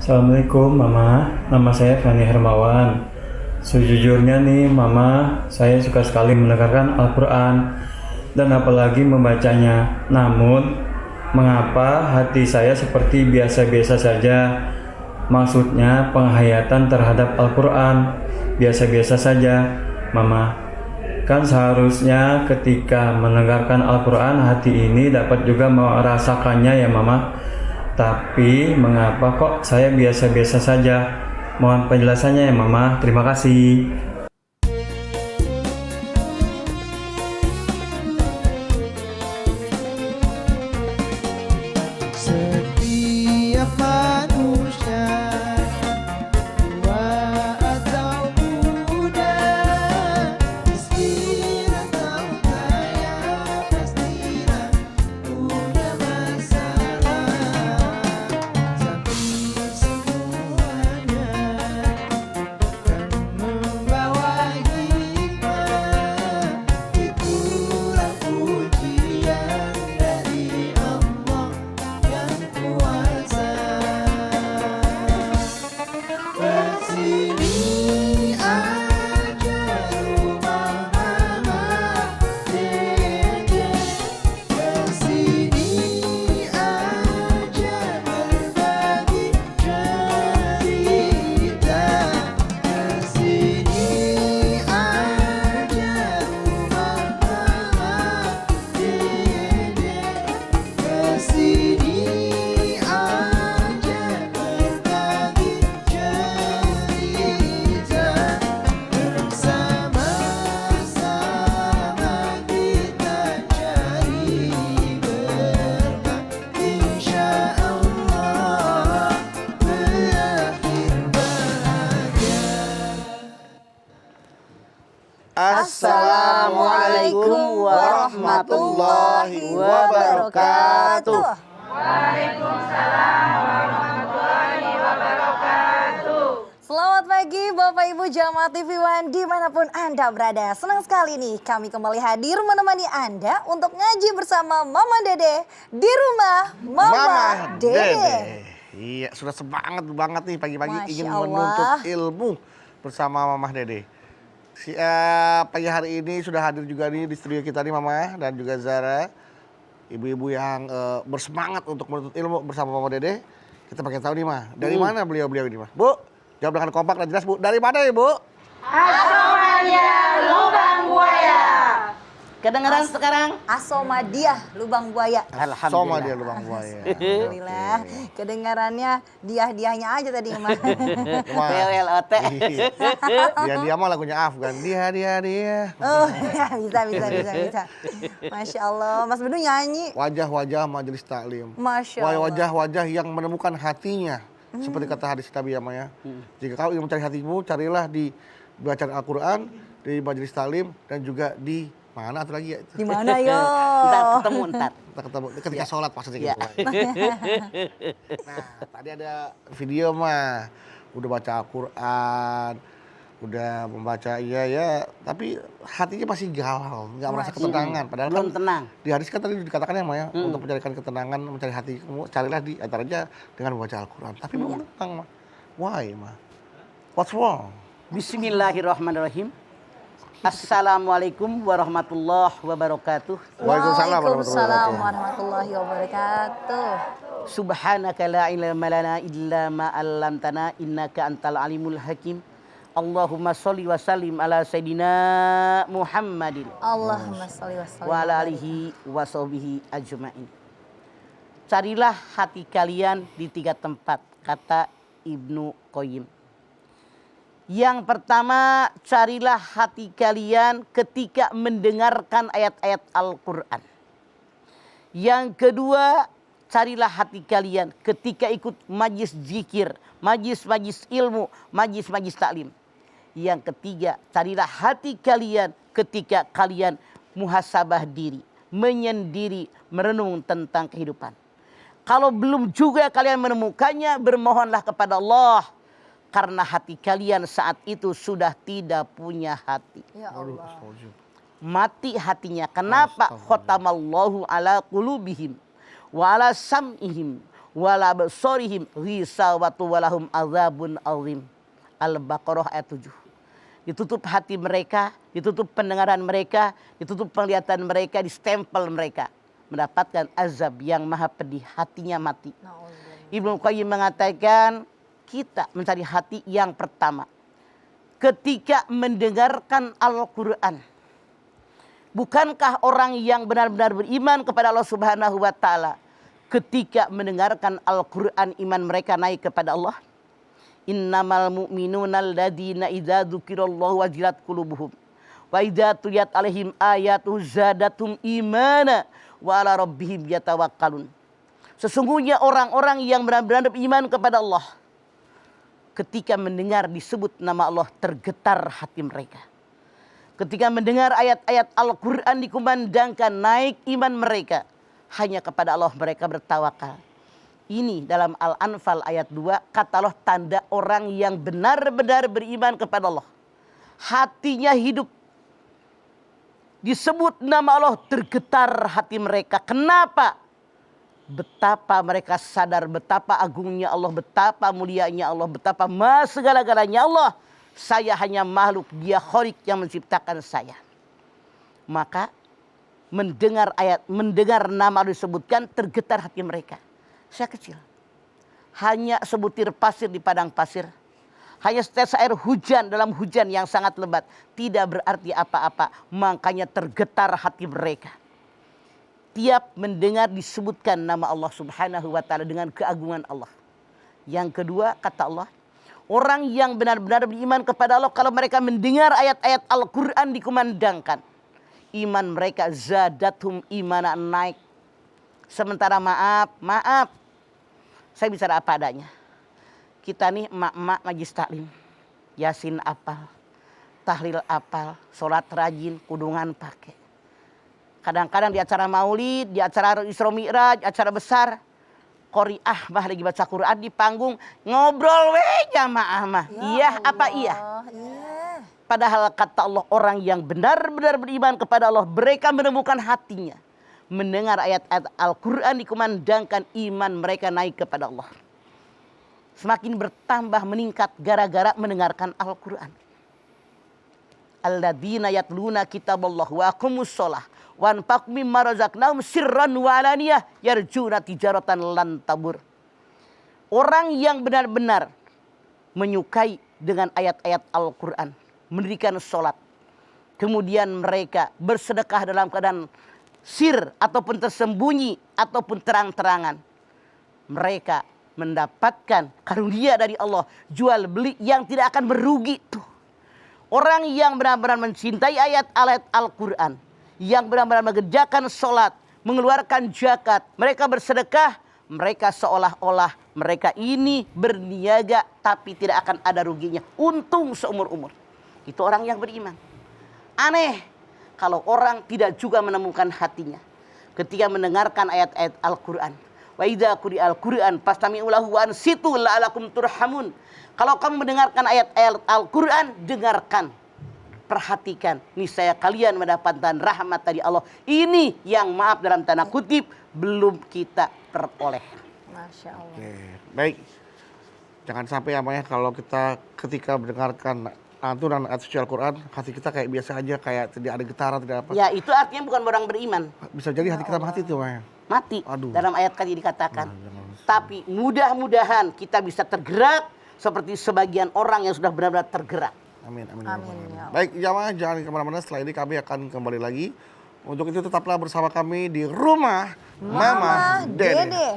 Assalamualaikum Mama, nama saya Fani Hermawan. Sejujurnya nih Mama, saya suka sekali mendengarkan Al-Quran dan apalagi membacanya. Namun, mengapa hati saya seperti biasa-biasa saja? Maksudnya penghayatan terhadap Al-Quran biasa-biasa saja Mama. Kan seharusnya ketika mendengarkan Al-Quran hati ini dapat juga merasakannya ya Mama. Tapi mengapa kok saya biasa-biasa saja? Mohon penjelasannya ya Mama. Terima kasih. Setiap manusia tua atau muda, miskin atau kaya, pastilah punya masalah. Tapi semuanya kan membawa hikmah. Itulah ujian dari Allah yang kuasa. Kesini aja rumah mama dede, kesini aja berbagi cerita, kesini aja rumah mama dede, kesini aja berbagi cerita, bersama-sama kita cari berkah, insya Allah berakhir bahagia. Assalamualaikum warahmatullahi wabarakatuh. Selamat pagi Bapak Ibu Jamaah TV One dimanapun Anda berada. Senang sekali nih kami kembali hadir menemani Anda untuk ngaji bersama Mama Dede di rumah Mama Dede. Iya, sudah semangat banget nih pagi-pagi Masya ingin Allah. menuntut ilmu bersama Mama Dede. Pagi hari ini sudah hadir juga nih di studio kita nih Mama dan juga Zara. Ibu-ibu yang bersemangat untuk menuntut ilmu bersama Mama Dede. Kita pengen tahu nih Ma, dari mana beliau-beliau ini Ma? Bu, jawab dengan kompak dan jelas Bu. Dari mana ya Bu? Kedengeran sekarang? Asomadiah Lubang Buaya. Soma dia lubang buaya. Alhamdulillah. Kedengarannya diah-diahnya aja tadi Mama. PWLOT. Dia mah lagunya Afgan. Dia. Oh ya, bisa. Masya Allah. Mas Bedu nyanyi. Wajah-wajah majelis taklim. Masya Allah. Wajah-wajah yang menemukan hatinya. Seperti kata hadis Nabi ya Maya. Jika kau ingin mencari hatimu, carilah di bacaan Al-Quran, di majelis taklim, dan juga di mana atau lagi ya itu? Di mana yo? Ntar ketemu ntar. Kita ketemu ketika sholat maksudnya Ya. gitu. Nah, tadi ada video mah udah baca Al-Quran, udah membaca ya, tapi hatinya masih galau, nggak merasa ketenangan. Padahal Belum kan tenang. di hadis kan tadi dikatakan ya Maya, untuk mencarikan ketenangan, mencari hatimu, carilah di antaranya dengan membaca Al-Quran. Tapi belum tenang mah. Why mah? What's wrong? Bismillahirrahmanirrahim. Assalamualaikum warahmatullahi wabarakatuh. Waalaikumsalam Waalaikumsalam warahmatullahi wabarakatuh. Subhanaka la ilma lana illa ma 'allamtana innaka antal alimul hakim. Allahumma sholli wa sallim ala sayidina Muhammadin Allahumma sholli wa sallim. wa ala alihi wa sahbihi ajmain. Carilah hati kalian di 3 tempat, kata Ibnu Qayyim. Yang pertama, carilah hati kalian ketika mendengarkan ayat-ayat Al-Quran. Yang kedua, carilah hati kalian ketika ikut majlis zikir, majlis-majlis ilmu, majlis-majlis taklim. Yang ketiga, carilah hati kalian ketika kalian muhasabah diri, menyendiri, merenung tentang kehidupan. Kalau belum juga kalian menemukannya, bermohonlah kepada Allah. Karena hati kalian saat itu sudah tidak punya hati. Ya Allah. Mati hatinya. Kenapa? Khotamallahu ala qulubihim wa ala sam'ihim wala absarihim ghisawatu walahum adzabun azim. Al-Baqarah ayat 7. Ditutup hati mereka, ditutup pendengaran mereka, ditutup penglihatan mereka, distempel mereka. Mendapatkan azab yang maha pedih, hatinya mati. Ibnu Qayyim mengatakan kita mencari hati yang pertama ketika mendengarkan Al-Quran. Bukankah orang yang benar-benar beriman kepada Allah Subhanahu wa Ta'ala, ketika mendengarkan Al-Quran iman mereka naik kepada Allah? Innamal mu'minuna alladzina idza dzukirallahu wajilat qulubuhum wa idza tuliyat alaihim ayatuhu zadatum imana wa ala rabbihim yatawakkalun. Sesungguhnya orang-orang yang benar-benar beriman kepada Allah, ketika mendengar disebut nama Allah tergetar hati mereka. Ketika mendengar ayat-ayat Al-Quran dikumandangkan naik iman mereka. Hanya kepada Allah mereka bertawakal. Ini dalam Al-Anfal ayat 2 kata Allah tanda orang yang benar-benar beriman kepada Allah. Hatinya hidup. Disebut nama Allah tergetar hati mereka. Kenapa? Betapa mereka sadar betapa agungnya Allah, betapa mulianya Allah, betapa segala-galanya Allah. Saya hanya makhluk, dia Khaliq yang menciptakan saya. Maka mendengar nama disebutkan tergetar hati mereka. Saya kecil, hanya sebutir pasir di padang pasir, hanya setetes air hujan dalam hujan yang sangat lebat, tidak berarti apa-apa. Makanya tergetar hati mereka. Tiap mendengar disebutkan nama Allah Subhanahu wa Ta'ala dengan keagungan Allah. Yang kedua kata Allah, orang yang benar-benar beriman kepada Allah kalau mereka mendengar ayat-ayat Al-Quran dikumandangkan, iman mereka zadatum imana naik. Sementara maaf, saya bicara apa adanya. Kita nih emak-emak majlis taklim, Yasin apal, tahlil apal, sholat rajin, kudungan pakai. Kadang-kadang di acara maulid, di acara Isra Mi'raj, acara besar, qori'ah mah lagi baca Quran di panggung, ngobrol jamaah mah. Iya apa iya? Padahal kata Allah, orang yang benar-benar beriman kepada Allah, mereka menemukan hatinya. Mendengar ayat-ayat Al-Quran dikumandangkan, iman mereka naik kepada Allah. Semakin bertambah meningkat gara-gara mendengarkan Al-Quran. Alladzina yatluna kitaballah wa aqamus shalah wa anfaqu mimma razaqnahum sirran wa alaniyah yarjuna tijaratan lan tabur. Orang yang benar-benar menyukai dengan ayat-ayat Al-Quran, mendirikan sholat, kemudian mereka bersedekah dalam keadaan sir ataupun tersembunyi ataupun terang-terangan, mereka mendapatkan karunia dari Allah, jual beli yang tidak akan merugi tuh. Orang yang benar-benar mencintai ayat-ayat Al-Quran, yang benar-benar mengerjakan sholat, mengeluarkan zakat, mereka bersedekah, mereka seolah-olah mereka ini berniaga tapi tidak akan ada ruginya, untung seumur-umur. Itu orang yang beriman. Aneh kalau orang tidak juga menemukan hatinya ketika mendengarkan ayat-ayat Al-Quran. Wa idza quri'al Qur'an fastami'u lahu wa ansitu la'alakum turhamun. Kalau kamu mendengarkan ayat-ayat Al-Quran, dengarkan, perhatikan, niscaya kalian mendapatkan rahmat dari Allah. Ini yang maaf dalam tanda kutip belum kita peroleh. Masya Allah. Oke, baik. Jangan sampai namanya kalau kita ketika mendengarkan aturan ayat suci Al-Quran, hati kita kayak biasa aja, kayak tidak ada getaran, tidak apa. Ya itu artinya bukan orang beriman. Bisa jadi hati kita mati tuh, Maya. Mati. Aduh. Dalam ayat tadi dikatakan. Tapi mudah-mudahan kita bisa tergerak seperti sebagian orang yang sudah benar-benar tergerak. Amin, amin. Amin, Amin. ya Allah. Baik, jamaah jangan kemana-mana. Setelah ini kami akan kembali lagi. Untuk itu tetaplah bersama kami di rumah Mama Dede.